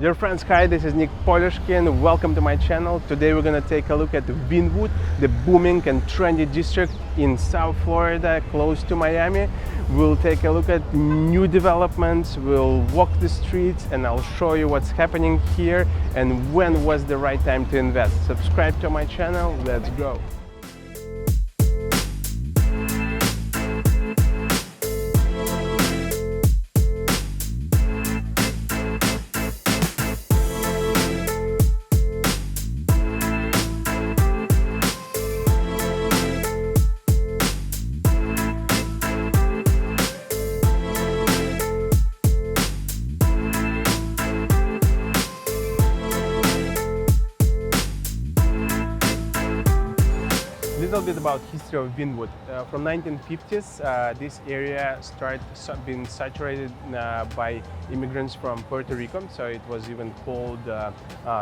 Dear friends, hi, this is Nick Polishkin. Welcome to my channel. Today we're going to take a look at Wynwood, the booming and trendy district in South Florida, close to Miami. We'll take a look at new developments, we'll walk the streets, and I'll show you what's happening here and when was the right time to invest. Subscribe to my channel, let's go. Little bit about history of Winwood. From 1950s, this area being saturated by immigrants from Puerto Rico, so it was even called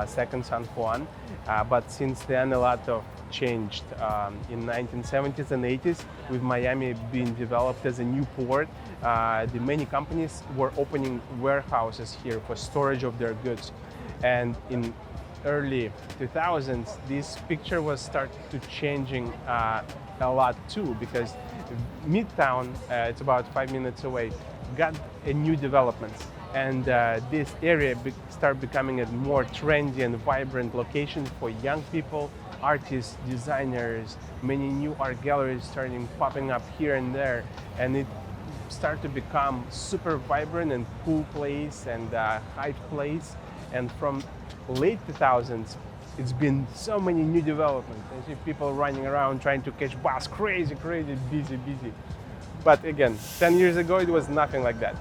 Second San Juan. But since then, a lot of changed. In 1970s and 80s, with Miami being developed as a new port, the many companies were opening warehouses here for storage of their goods. And in early 2000s, this picture was started to changing a lot too, because Midtown, it's about 5 minutes away, got a new developments, and this area started becoming a more trendy and vibrant location for young people, artists, designers. Many new art galleries starting popping up here and there, and it started to become super vibrant and cool place and hype place. And from late 2000s, it's been so many new developments. I see people running around trying to catch bus, crazy, busy. But again, 10 years ago, it was nothing like that.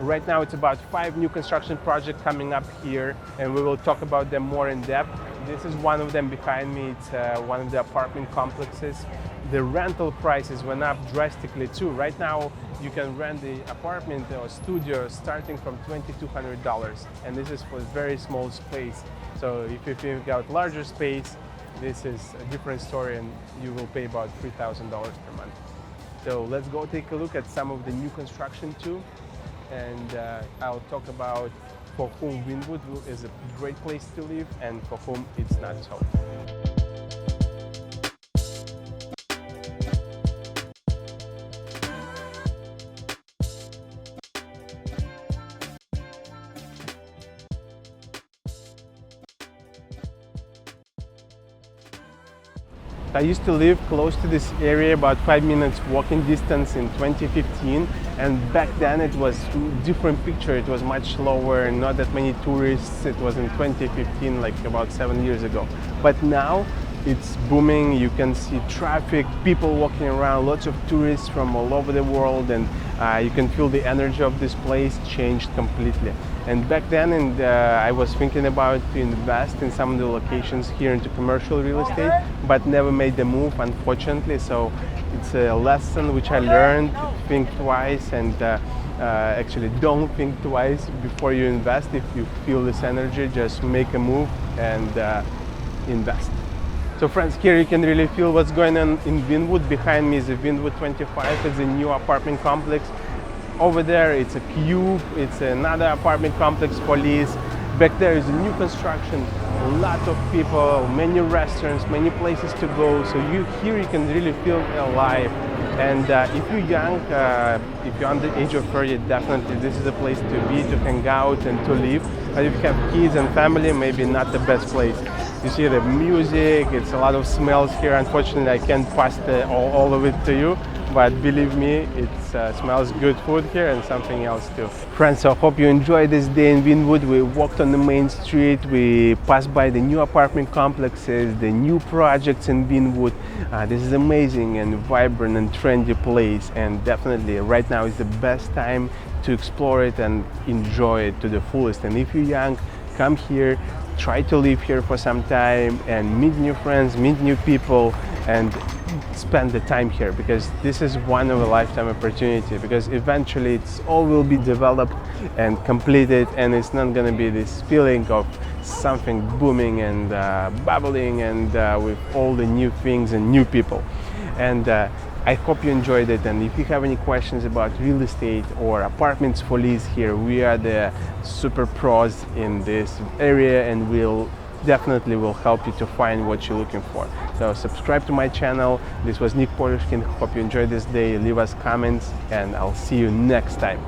Right now, it's about 5 new construction projects coming up here, and we will talk about them more in depth. This is one of them behind me. It's one of the apartment complexes. The rental prices went up drastically too. Right now, you can rent the apartment or studio starting from $2,200, and this is for a very small space. So if you've got larger space, this is a different story, and you will pay about $3,000 per month. So let's go take a look at some of the new construction too, and I'll talk about for whom Winwood is a great place to live and for whom it's not so. I used to live close to this area, about 5 minutes walking distance in 2015, and back then it was a different picture. It was much slower, not that many tourists. It was in 2015, like about 7 years ago. But now it's booming. You can see traffic, people walking around, lots of tourists from all over the world, and you can feel the energy of this place changed completely. And back then, I was thinking about to invest in some of the locations here into commercial real estate, but never made the move, unfortunately. So it's a lesson which I learned: think twice, and actually don't think twice before you invest. If you feel this energy, just make a move and invest. So friends, here you can really feel what's going on in Winwood. Behind me is a Winwood 25. It's a new apartment complex. Over there it's a Cube, it's another apartment complex for lease. Back there is a new construction, a lot of people, many restaurants, many places to go. So here you can really feel alive. And if you're young, if you're under the age of 30, definitely this is a place to be, to hang out and to live. But if you have kids and family, maybe not the best place. You see the music, it's a lot of smells here. Unfortunately, I can't pass all of it to you, but believe me, it smells good food here and something else too. Friends, so I hope you enjoyed this day in Winwood. We walked on the main street, we passed by the new apartment complexes, the new projects in Winwood. This is amazing and vibrant and trendy place, and definitely right now is the best time to explore it and enjoy it to the fullest. And if you're young, come here, try to live here for some time and meet new friends, meet new people, and spend the time here, because this is one of a lifetime opportunity, because eventually it's all will be developed and completed, and it's not going to be this feeling of something booming and bubbling and with all the new things and new people. And I hope you enjoyed it, and if you have any questions about real estate or apartments for lease here, we are the super pros in this area, and we'll definitely will help you to find what you're looking for. So subscribe to my channel. This was Nick Porushkin. Hope you enjoyed this day. Leave us comments, and I'll see you next time.